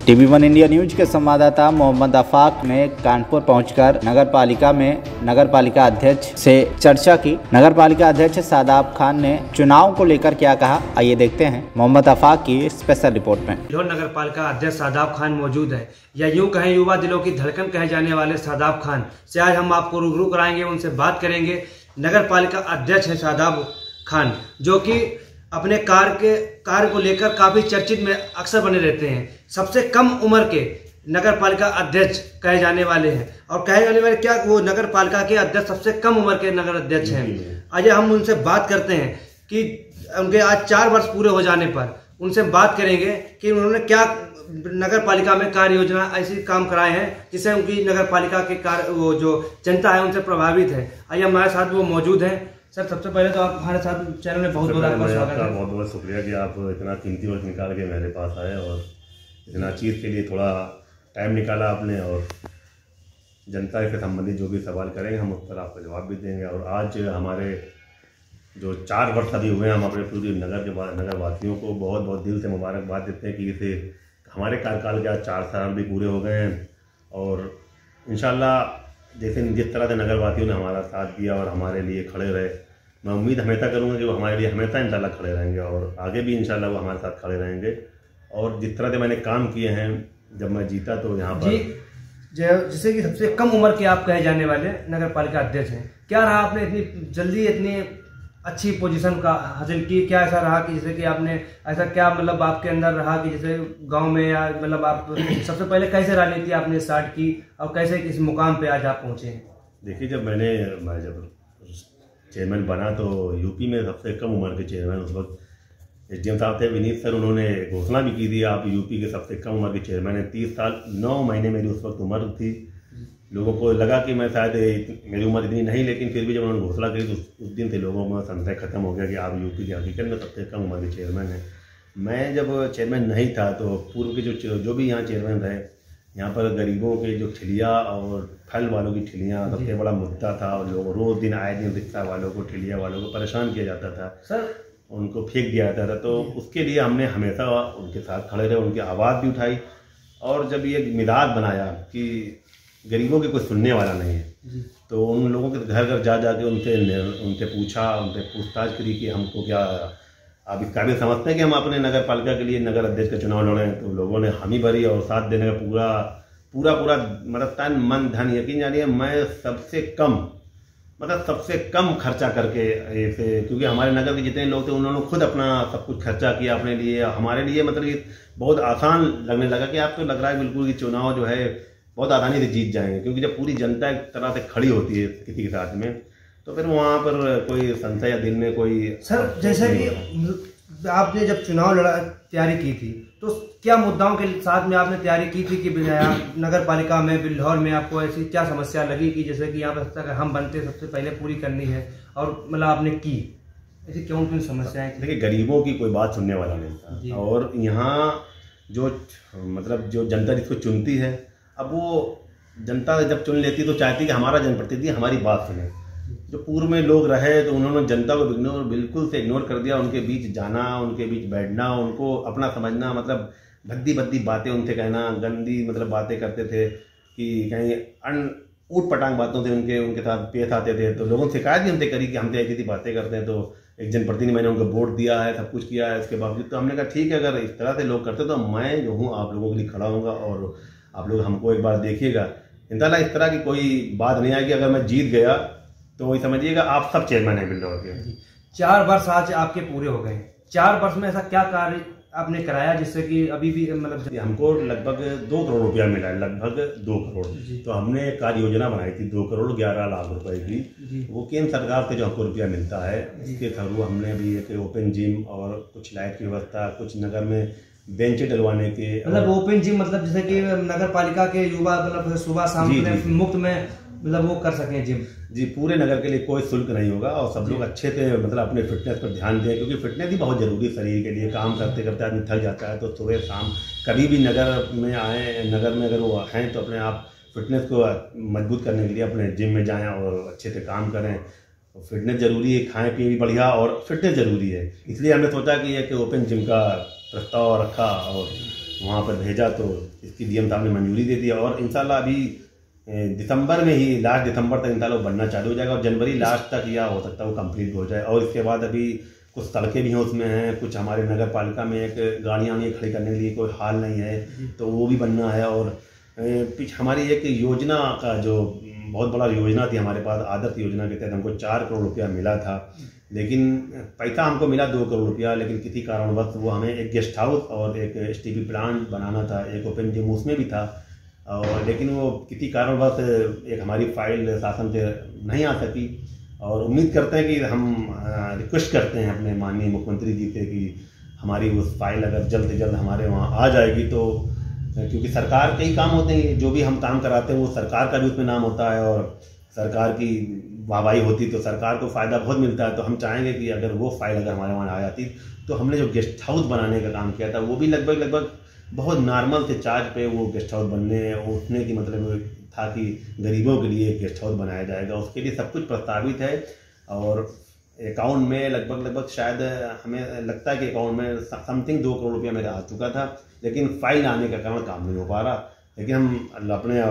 TV one India news के संवाददाता मोहम्मद आफाक ने कानपुर पहुंचकर नगर पालिका अध्यक्ष से चर्चा की। नगर पालिका अध्यक्ष सादाब खान ने चुनाव को लेकर क्या कहा, आइए देखते हैं मोहम्मद आफाक की स्पेशल रिपोर्ट में। नगर पालिका अध्यक्ष सादाब खान मौजूद है, या यूँ कहें युवा दिलों की धड़कन कहे जाने वाले सादाब खान से आज हम आपको रूबरू कराएंगे, उनसे बात करेंगे। नगर पालिका अध्यक्ष है सादाब खान, जो कि अपने कार्य को लेकर काफी चर्चित में अक्सर बने रहते हैं। सबसे कम उम्र के नगर पालिका अध्यक्ष कहे जाने वाले हैं, और कहे जाने वाले क्या वो नगर पालिका के अध्यक्ष सबसे कम उम्र के नगर अध्यक्ष हैं। आज हम उनसे बात करते हैं कि उनके आज 4 वर्ष पूरे हो जाने पर उनसे बात करेंगे कि उन्होंने क्या नगर पालिका में कार्य योजना ऐसी काम कराए हैं जिससे उनकी नगर पालिका के कार्य वो जो जनता है उनसे प्रभावित है। आइए हमारे साथ वो मौजूद हैं। सर, सबसे पहले तो आप हमारे साथ चैनल में बहुत आपका स्वागत है। बहुत बहुत शुक्रिया कि आप इतना कीमती वक्त निकाल के मेरे पास आए और इतना चीज़ के लिए थोड़ा टाइम निकाला आपने, और जनता के संबंधित जो भी सवाल करेंगे हम उस पर आपको जवाब भी देंगे। और आज हमारे जो 4 वर्ष अभी हुए हैं, हम अपने पूरी नगरवासियों को बहुत बहुत दिल से मुबारकबाद देते हैं कि इसे हमारे कार्यकाल के आज 4 साल भी पूरे हो गए हैं। और इंशाल्लाह जिस तरह से नगरवासियों ने हमारा साथ दिया और हमारे लिए खड़े रहे, मैं उम्मीद हमेशा करूंगा कि वो हमारे लिए हमेशा इंशाल्लाह खड़े रहेंगे और आगे भी इंशाल्लाह वो हमारे साथ खड़े रहेंगे। और जिस तरह से मैंने काम किए हैं जब मैं जीता, तो यहाँ पर जैसे कि सबसे कम उम्र के आप कहे जाने वाले नगर पालिका अध्यक्ष हैं, क्या रहा आपने इतनी जल्दी इतनी अच्छी पोजीशन का हासिल की? क्या ऐसा रहा कि जैसे कि आपने ऐसा क्या मतलब आपके अंदर रहा कि जैसे गांव में, या मतलब आप सबसे पहले कैसे राजनीति आपने स्टार्ट की और कैसे किस मुकाम पे आज आप पहुंचे हैं? देखिए, मैं जब चेयरमैन बना तो यूपी में सबसे कम उम्र के चेयरमैन उस वक्त एसडीएम साहब थे, विनीत सर। उन्होंने घोषणा भी की थी आप यूपी के सबसे कम उम्र के चेयरमैन हैं। 30 साल 9 महीने मेरी उस वक्त उम्र थी। लोगों को लगा कि मैं शायद मेरी उम्र इतनी नहीं, लेकिन फिर भी जब उन्होंने घोषणा करी तो उस दिन से लोगों में संशय खत्म हो गया कि आप यूपी के हकीकत में सबसे कम उम्र के चेयरमैन हैं। मैं जब चेयरमैन नहीं था तो पूर्व के जो भी यहाँ चेयरमैन रहे, यहाँ पर गरीबों के जो ठिलिया और फल वालों की ठिलियाँ सबसे बड़ा मुद्दा था, और लोग रोज दिन आए दिन रिक्शा वालों को, ठिलिया वालों को परेशान किया जाता था सर, उनको फेंक दिया जाता था। तो उसके लिए हमने हमेशा उनके साथ खड़े रहे, उनकी आवाज़ भी उठाई। और जब ये मिजाज बनाया कि गरीबों के कोई सुनने वाला नहीं है, तो उन लोगों के घर घर जा के उनसे पूछा, उनसे पूछताछ करी कि हमको क्या आप इस काबिल समझते हैं कि हम अपने नगर पालिका के लिए नगर अध्यक्ष का चुनाव लड़ें। तो लोगों ने हामी भरी और साथ देने का पूरा मतलब तन मन धन, यकीन जानिए मैं सबसे कम खर्चा करके ऐसे, क्योंकि हमारे नगर के जितने लोग थे उन्होंने खुद अपना सब कुछ खर्चा किया अपने लिए। हमारे लिए मतलब ये बहुत आसान लगने लगा कि आपको लग रहा है बिल्कुल कि चुनाव जो है बहुत आसानी से जीत जाएंगे, क्योंकि जब पूरी जनता एक तरह से खड़ी होती है किसी के साथ में, तो फिर वहाँ पर कोई संशय या दिल में कोई। सर, जैसे कि आपने जब चुनाव तैयारी की थी तो क्या मुद्दाओं के साथ में आपने तैयारी की थी कि नगर पालिका में बिल्हौर में आपको ऐसी क्या समस्या लगी कि जैसे कि यहाँ पर अगर हम बनते सबसे पहले पूरी करनी है, और मतलब आपने की ऐसी क्यों समस्याएं? देखिए, गरीबों की कोई बात सुनने वाला नहीं था, और यहाँ जो जनता जिसको चुनती है, अब वो जनता जब चुन लेती तो चाहती कि हमारा जनप्रतिनिधि हमारी बात सुने। जो पूर्व में लोग रहे तो उन्होंने जनता को बिल्कुल से इग्नोर कर दिया। उनके बीच जाना, उनके बीच बैठना, उनको अपना समझना, मतलब भद्दी बातें उनसे कहना, गंदी मतलब बातें करते थे कि कहीं ऊट पटांग बातों से उनके साथ पेश आते थे। तो लोगों से शिकायत भी हमसे करी कि हमसे ऐसी बातें करते हैं। तो एक जनप्रतिनिधि मैंने उनको वोट दिया है, सब कुछ किया है, इसके बावजूद तो हमने कहा ठीक है, अगर इस तरह से लोग करते तो मैं जो हूँ आप लोगों के लिए खड़ा हूँगा और आप लोग हमको एक बार देखिएगा। इंशाल्लाह इस तरह की कोई बात नहीं आएगी। अगर मैं जीत गया तो वही समझिएगा आप सब चेयरमैन हैं बिल्डर के। 4 वर्ष आज आपके पूरे हो गए। 4 वर्ष में ऐसा क्या कार्य आपने कराया जिससे कि अभी भी मतलब हमको लगभग 2 करोड़ रुपया मिला है, लगभग 2 करोड़। तो हमने एक कार्य योजना बनाई थी 2 करोड़ 11 लाख रुपए की। वो केंद्र सरकार से जो हमको रुपया मिलता है इसके थ्रू हमने भी एक ओपन जिम और कुछ लाइट की व्यवस्था, कुछ नगर में बेंच डलवाने के, मतलब ओपन जिम मतलब जैसे कि नगर पालिका के युवा मतलब सुबह शाम मुफ्त में मतलब वो कर सकें जिम। जी, पूरे नगर के लिए कोई शुल्क नहीं होगा और सब लोग अच्छे से मतलब अपने फिटनेस पर ध्यान दें, क्योंकि फिटनेस ही बहुत जरूरी है शरीर के लिए। काम करते करते आदमी थक जाता है, तो सुबह शाम कभी भी नगर में आए, नगर में अगर वो हैं तो अपने आप फिटनेस को मजबूत करने के लिए अपने जिम में जाएं और अच्छे से काम करें। फिटनेस जरूरी है, खाएं पिए भी बढ़िया और फिटनेस जरूरी है। इसलिए हमने सोचा कि एक ओपन जिम का प्रस्ताव रखा और वहाँ पर भेजा तो इसकी डीएम साहब ने मंजूरी दे दी और इंशाल्लाह अभी दिसंबर में ही, लास्ट दिसंबर तक इंशाल्लाह बनना चालू हो जाएगा और जनवरी लास्ट तक या हो सकता है वो कंप्लीट हो जाए। और इसके बाद अभी कुछ सड़कें भी हैं उसमें हैं, कुछ हमारे नगर पालिका में एक गाड़ियाँ भी खड़ी करने के लिए कोई हाल नहीं है तो वो भी बनना है। और हमारी एक योजना का जो बहुत बड़ा योजना थी हमारे पास, आदर्श योजना के तहत हमको 4 करोड़ रुपया मिला था, लेकिन पैसा हमको मिला 2 करोड़ रुपया, लेकिन किसी कारणवश वो हमें एक गेस्ट हाउस और एक एसटीपी प्लांट बनाना था, एक ओपन जिम उसमें भी था और लेकिन वो किसी कारणवश एक हमारी फाइल शासन से नहीं आ सकी। और उम्मीद करते हैं कि हम रिक्वेस्ट करते हैं अपने माननीय मुख्यमंत्री जी से कि हमारी उस फाइल अगर जल्द से जल्द हमारे वहाँ आ जाएगी तो, क्योंकि सरकार के ही काम होते हैं, जो भी हम काम कराते हैं वो सरकार का भी उसमें नाम होता है और सरकार की वाहवाही होती तो सरकार को फ़ायदा बहुत मिलता है। तो हम चाहेंगे कि अगर वो फाइल अगर हमारे वहाँ आ जाती तो हमने जो गेस्ट हाउस बनाने का काम किया था वो भी लगभग बहुत नॉर्मल से चार्ज पे वो गेस्ट हाउस बनने उठने की मतलब था कि गरीबों के लिए गेस्ट हाउस बनाया जाएगा, उसके लिए सब कुछ प्रस्तावित है और अकाउंट में लगभग शायद हमें लगता है कि अकाउंट में समथिंग 2 करोड़ रुपया मेरा आ चुका था, लेकिन फाइल आने के कारण काम नहीं हो पा रहा। लेकिन हम अपने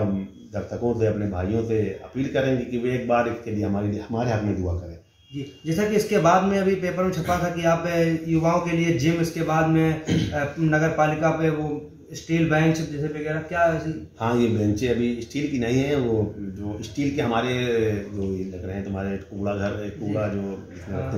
दर्शकों से, अपने भाइयों से अपील करेंगे कि वे एक बार इसके लिए हमारे हक में दुआ करें। जी, जैसा कि इसके बाद में अभी पेपर में छपा था कि आप युवाओं के लिए जिम, इसके बाद में नगर पालिका पे वो स्टील बेंच जैसे वगैरह क्या? हाँ, ये बेंचें अभी स्टील की नहीं है, वो जो स्टील के हमारे जो लग रहे हैं तुम्हारे कूड़ा जो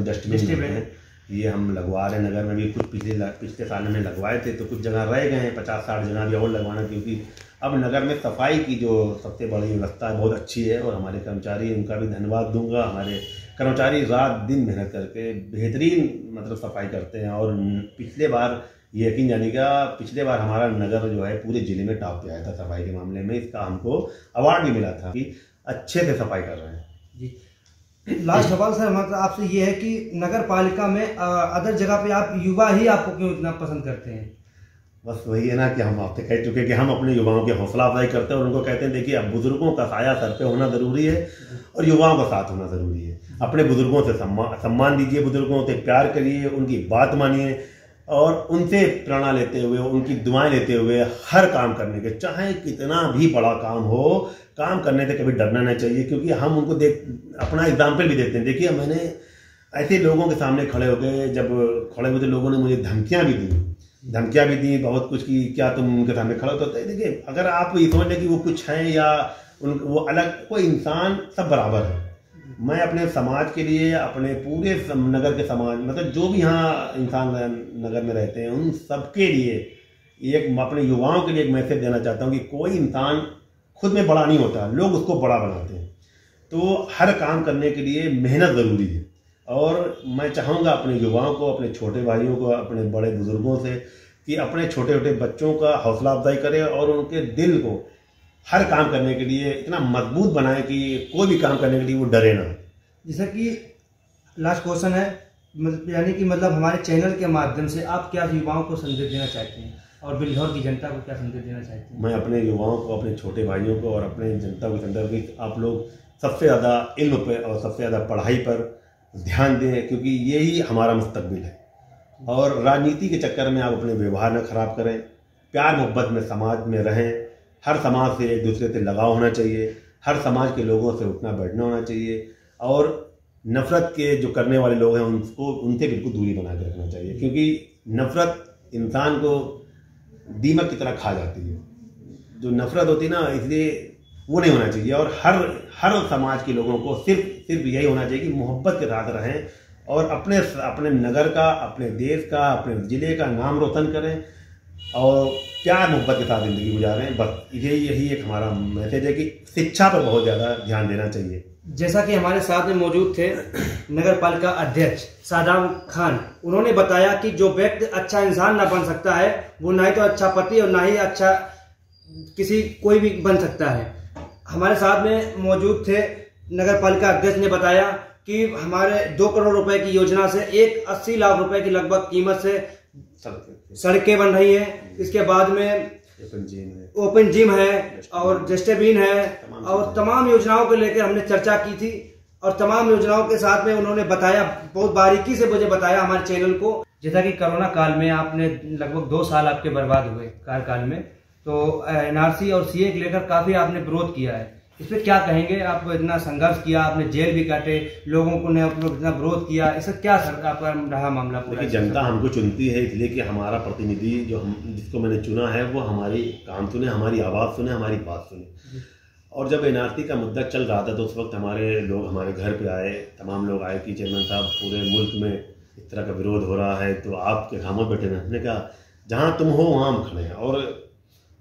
डस्टबिन हैं ये हम लगवा रहे हैं। नगर में भी कुछ पिछले साल में लगवाए थे तो कुछ जगह रह गए हैं, 50-60 जगह भी और लगवाना, क्योंकि अब नगर में सफाई की जो सबसे बड़ी व्यवस्था है बहुत अच्छी है और हमारे कर्मचारी, उनका भी धन्यवाद दूंगा। हमारे कर्मचारी रात दिन मेहनत करके बेहतरीन मतलब सफाई करते हैं और पिछले बार ये यकीन जानिएगा, पिछले बार हमारा नगर जो है पूरे जिले में टॉप पे आया था सफाई के मामले में, इसका हमको अवार्ड भी मिला था कि अच्छे से सफाई कर रहे हैं। जी, लास्ट सवाल सर मतलब आपसे ये है कि नगर पालिका में अदर जगह पे आप युवा ही आपको क्यों इतना पसंद करते हैं? बस वही है ना कि हम आपसे कह चुके कि हम अपने युवाओं की हौसला अफजाई करते हैं और उनको कहते हैं देखिए अब बुजुर्गों का साया सर पे होना ज़रूरी है और युवाओं का साथ होना ज़रूरी है। अपने बुजुर्गों से सम्मान दीजिए, बुजुर्गों से प्यार करिए, उनकी बात मानिए और उनसे प्रेरणा लेते हुए, उनकी दुआएं लेते हुए हर काम करने के, चाहे कितना भी बड़ा काम हो, काम करने से कभी डरना नहीं चाहिए, क्योंकि हम उनको अपना एग्जाम्पल भी देते हैं। देखिए मैंने ऐसे लोगों के सामने खड़े हो गए, जब खड़े हुए थे लोगों ने मुझे धमकियाँ भी दी बहुत कुछ की क्या तुम उनके सामने खड़े होते हो। देखिए अगर आप ये समझ लें कि वो कुछ हैं या वो अलग, कोई इंसान सब बराबर है। मैं अपने समाज के लिए, अपने पूरे नगर के समाज मतलब जो भी यहाँ इंसान नगर में रहते हैं उन सबके लिए एक अपने युवाओं के लिए एक मैसेज देना चाहता हूँ कि कोई इंसान खुद में बड़ा नहीं होता, लोग उसको बड़ा बनाते हैं। तो हर काम करने के लिए मेहनत ज़रूरी है और मैं चाहूँगा अपने युवाओं को, अपने छोटे भाइयों को, अपने बड़े बुजुर्गों से कि अपने छोटे छोटे बच्चों का हौसला अफजाई करें और उनके दिल को हर काम करने के लिए इतना मजबूत बनाए कि कोई भी काम करने के लिए वो डरे ना। जैसा कि लास्ट क्वेश्चन है, यानी कि मतलब हमारे चैनल के माध्यम से आप क्या युवाओं को संदेश देना चाहते हैं और बिल्हौर की जनता को क्या संदेश देना चाहते हैं? मैं अपने युवाओं को, अपने छोटे भाइयों को और अपने जनता को संदेश में आप लोग सबसे ज़्यादा इल्म पर और सबसे ज़्यादा पढ़ाई पर ध्यान दें, क्योंकि यही हमारा मुस्तकबिल है। और राजनीति के चक्कर में आप अपने व्यवहार न खराब करें, प्यार मोहब्बत में समाज में रहें, हर समाज से एक दूसरे से लगाव होना चाहिए, हर समाज के लोगों से उठना बैठना होना चाहिए और नफ़रत के जो करने वाले लोग हैं उनसे बिल्कुल दूरी बना के रखना चाहिए, क्योंकि नफ़रत इंसान को दीमक की तरह खा जाती है। जो नफ़रत होती है ना, इसलिए वो नहीं होना चाहिए। और हर समाज के लोगों को सिर्फ यही होना चाहिए कि मोहब्बत के साथ रहें और अपने नगर का, अपने देश का, अपने ज़िले का नाम रोशन करें और प्यार मोहब्बत के साथ ज़िंदगी गुजारें। बस यही एक हमारा मैसेज है कि शिक्षा पर बहुत ज़्यादा ध्यान देना चाहिए। जैसा कि हमारे साथ में मौजूद थे नगर पालिका अध्यक्ष सादाब खान, उन्होंने बताया कि जो व्यक्ति अच्छा इंसान ना बन सकता है वो ना ही तो अच्छा पति और ना ही अच्छा कोई भी बन सकता है। हमारे साथ में मौजूद थे नगर पालिका अध्यक्ष ने बताया कि हमारे 2 करोड़ रुपए की योजना से 80 लाख रुपए की लगभग कीमत से सड़कें बन रही हैं। इसके बाद में ओपन जिम है और डस्टबिन है और तमाम योजनाओं को लेकर हमने चर्चा की थी और तमाम योजनाओं के साथ में उन्होंने बताया, बहुत बारीकी से मुझे बताया हमारे चैनल को। जैसा कि कोरोना काल में आपने लगभग 2 साल आपके बर्बाद हुए कार्यकाल में, तो एनआरसी और सीए को लेकर काफी आपने विरोध किया है, इस पर क्या कहेंगे? आप इतना संघर्ष किया, आपने जेल भी काटे, लोगों को ने इतना विरोध किया, इसका क्या आपका रहा मामला पूरा? जनता हमको चुनती है इसलिए कि हमारा प्रतिनिधि जो हम जिसको मैंने चुना है वो हमारी काम सुने, हमारी आवाज़ सुने, हमारी बात सुने। और जब एनआरसी का मुद्दा चल रहा था तो उस वक्त हमारे लोग हमारे घर पे आए, तमाम लोग आए कि चेयरमैन साहब पूरे मुल्क में इस तरह का विरोध हो रहा है तो आपके खामोश बैठे हैं। हमने कहा जहाँ तुम हो वहाँ हम खड़े हैं और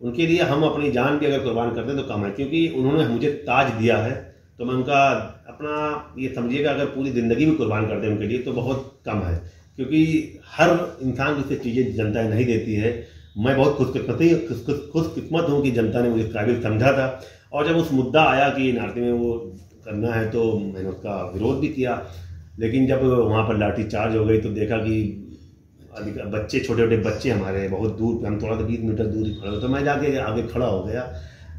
उनके लिए हम अपनी जान भी अगर कुर्बान करते हैं तो कम है, क्योंकि उन्होंने मुझे ताज दिया है तो मैं उनका अपना ये समझिएगा अगर पूरी ज़िंदगी भी कुर्बान करते हैं उनके लिए तो बहुत कम है, क्योंकि हर इंसान को इससे चीज़ें जनता नहीं देती है। मैं बहुत खुशकिस्मत हूँ कि जनता ने मुझे काबिल समझा था और जब उस मुद्दा आया कि एनआरसी में वो करना है तो मैंने उसका विरोध भी किया, लेकिन जब वहाँ पर लाठी चार्ज हो गई तो देखा कि बच्चे छोटे छोटे बच्चे हमारे बहुत दूर हम थोड़ा सा 20 मीटर दूर ही खड़े, तो मैं जाके आगे खड़ा हो गया।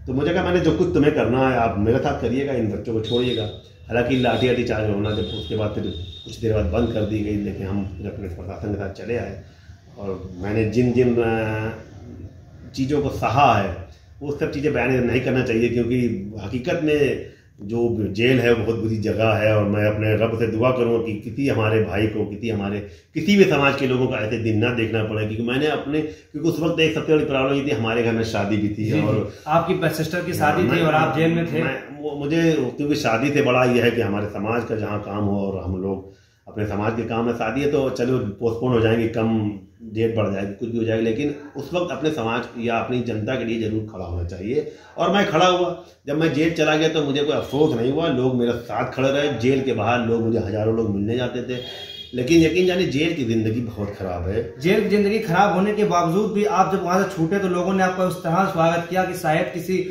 तो मुझे कहा मैंने जो कुछ तुम्हें करना है आप मेरे साथ करिएगा, इन बच्चों को छोड़िएगा। हालांकि लाठी चार्ज होना जब उसके बाद फिर कुछ देर बाद बंद कर दी गई, लेकिन हम फिर अपने प्रशासन के साथ चले आए और मैंने जिन जिन चीज़ों को सहा है वो सब चीज़ें बयान नहीं करना चाहिए, क्योंकि हकीकत में जो जेल है बहुत बुरी जगह है। और मैं अपने रब से दुआ करूँगा कि किसी हमारे भाई को किसी भी समाज के लोगों का ऐसे दिन ना देखना पड़े, क्योंकि मैंने क्योंकि उस वक्त एक सबसे बड़ी प्रॉब्लम ये थी, हमारे घर में शादी भी थी और आपकी सिस्टर की शादी थी और आप जेल में थे। मुझे क्योंकि शादी से बड़ा यह है कि हमारे समाज का जहाँ काम हो और हम लोग अपने समाज के काम में, शादी है तो चलो पोस्टपोन हो जाएंगे, कम डेट बढ़ जाएगी, कुछ भी हो जाएगी, लेकिन उस वक्त अपने समाज या अपनी जनता के लिए जरूर खड़ा होना चाहिए। और मैं खड़ा हुआ। जब मैं जेल चला गया तो मुझे कोई अफसोस नहीं हुआ, लोग मेरे साथ खड़े रहे। जेल के बाहर लोग मुझे हजारों लोग मिलने जाते थे, लेकिन यकीन जानिए जेल की जिंदगी बहुत खराब है। जेल की जिंदगी खराब होने के बावजूद भी आप जब वहां से छूटे तो लोगों ने आपका उस तरह स्वागत किया कि शायद किसी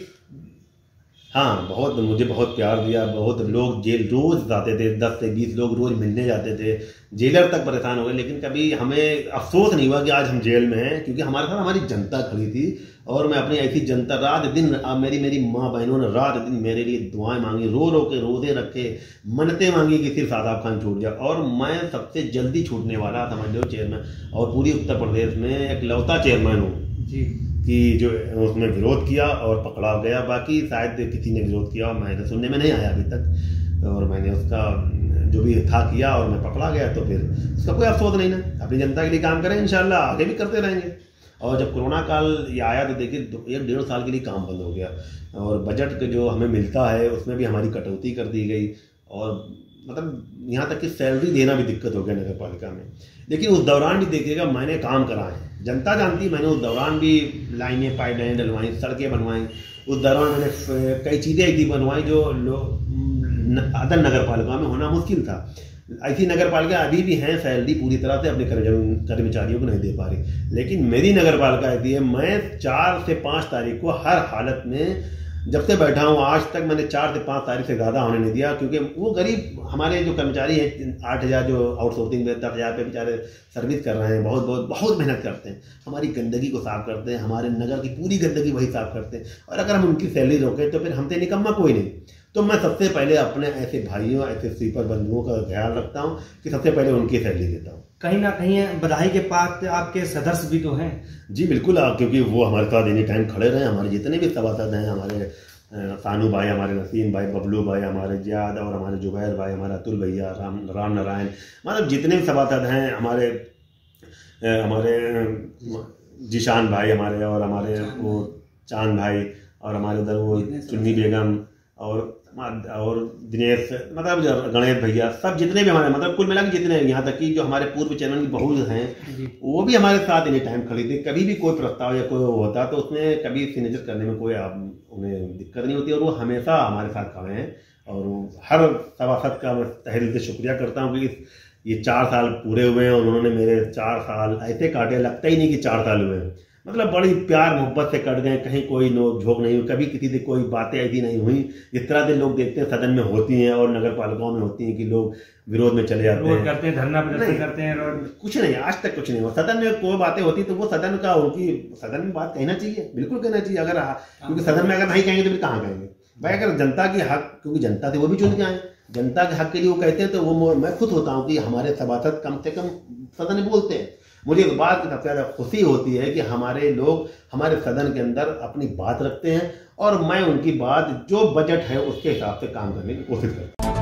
मुझे बहुत प्यार दिया। बहुत लोग जेल रोज आते थे, 10 से 20 लोग रोज मिलने जाते थे। जेलर तक परेशान हो गए, लेकिन कभी हमें अफसोस नहीं हुआ कि आज हम जेल में हैं, क्योंकि हमारे साथ हमारी जनता खड़ी थी। और मैं अपनी ऐसी जनता रात दिन मेरी माँ बहनों ने रात दिन मेरे लिए दुआएं मांगी, रो रो के रोजे रखे, मन्नतें मांगी कि सिर्फ शादाब खान छूट जाए। और मैं सबसे जल्दी छूटने वाला समझ लो चेयरमैन, और पूरी उत्तर प्रदेश में एक लौता चेयरमैन हूँ जी कि जो उसमें विरोध किया और पकड़ा गया। बाकी शायद किसी ने विरोध किया और मैंने सुनने में नहीं आया अभी तक, और मैंने उसका जो भी था किया और मैं पकड़ा गया, तो फिर उसका कोई अफसोस नहीं ना। अपनी जनता के लिए काम करें, इंशाल्लाह आगे भी करते रहेंगे। और जब कोरोना काल ये आया तो देखिए 1-1.5 साल के लिए काम बंद हो गया, और बजट जो हमें मिलता है उसमें भी हमारी कटौती कर दी गई, और मतलब यहाँ तक कि सैलरी देना भी दिक्कत हो गया नगर पालिका में। लेकिन उस दौरान भी देखिएगा मैंने काम कराए, जनता जानती, मैंने उस दौरान भी लाइनें पाइपलाइन डलवाई, सड़कें बनवाई। उस दौरान मैंने कई चीज़ें ऐसी बनवाई जो अदर नगर पालिका में होना मुश्किल था। ऐसी नगर पालिका अभी भी हैं, सैलरी पूरी तरह से अपने कर्मचारियों को नहीं दे पा रही, लेकिन मेरी नगर पालिका ऐसी है, मैं 4 से 5 तारीख को हर हालत में जब से बैठा हूँ आज तक मैंने 4 से 5 तारीख से ज़्यादा होने नहीं दिया, क्योंकि वो गरीब हमारे जो कर्मचारी हैं 8,000 जो आउटसोर्सिंग में 10,000 पे बेचारे सर्विस कर रहे हैं, बहुत मेहनत करते हैं, हमारी गंदगी को साफ करते हैं, हमारे नगर की पूरी गंदगी वही साफ करते हैं। और अगर हम उनकी सैलरी रोकें तो फिर हमसे निकम्मा कोई नहीं। तो मैं सबसे पहले अपने ऐसे भाइयों, ऐसे स्वीपर बंधुओं का ख्याल रखता हूँ कि सबसे पहले उनकी सैलरी देता हूँ। कहीं ना कहीं बधाई के पास आपके सदस्य भी तो हैं। जी बिल्कुल, क्योंकि वो हमारे साथ एनी टाइम खड़े रहे। हमारे जितने भी सभासद हैं, हमारे सानू भाई, हमारे नसीम भाई, बबलू भाई, हमारे जियाद और हमारे जुबैर भाई, हमारे अतुल भैया, राम नारायण, मतलब जितने भी सभासद हैं, हमारे जिशान भाई हमारे, और हमारे वो चांद भाई, और हमारे उधर वो चुन्नी बेगम और दिनेश, मतलब गणेश भैया, सब जितने भी हमारे, मतलब कुल मिला के जितने, यहाँ तक कि जो हमारे पूर्व चेयरमैन की बहू हैं वो भी हमारे साथ एनी टाइम खड़ी थी। कभी भी कोई प्रस्ताव या कोई होता तो उसमें कभी सिग्नेचर करने में कोई उन्हें दिक्कत नहीं होती, और वो हमेशा हमारे साथ खड़े हैं। और हर सभासद का मैं तहे दिल से शुक्रिया करता हूँ कि ये 4 साल पूरे हुए हैं और उन्होंने मेरे 4 साल ऐसे काटे, लगता ही नहीं कि 4 साल हुए हैं। मतलब बड़ी प्यार मोहब्बत से कट गए, कहीं कोई नोक झोंक नहीं हुई, कभी किसी से कोई बातें ऐसी नहीं हुई जिस तरह से लोग देखते हैं सदन में होती हैं और नगर पालिकाओं में होती हैं कि लोग विरोध में चले जाते हैं, करते हैं, धरना प्रदर्शन करते हैं। कुछ नहीं, आज तक कुछ नहीं हुआ। सदन में कोई बातें होती तो वो सदन में बात कहना चाहिए, बिल्कुल कहना चाहिए। अगर क्योंकि सदन में अगर नहीं कहेंगे तो फिर कहाँ कहेंगे भाई? अगर जनता की हक, क्योंकि जनता से वो भी चुन के आए, जनता के हक के लिए वो कहते हैं, तो वो मैं खुश होता हूँ कि हमारे सभासद कम से कम सदन में बोलते हैं। मुझे इस बात की सबसे ज़्यादा खुशी होती है कि हमारे लोग हमारे सदन के अंदर अपनी बात रखते हैं और मैं उनकी बात जो बजट है उसके हिसाब से काम करने की कोशिश करता हूँ।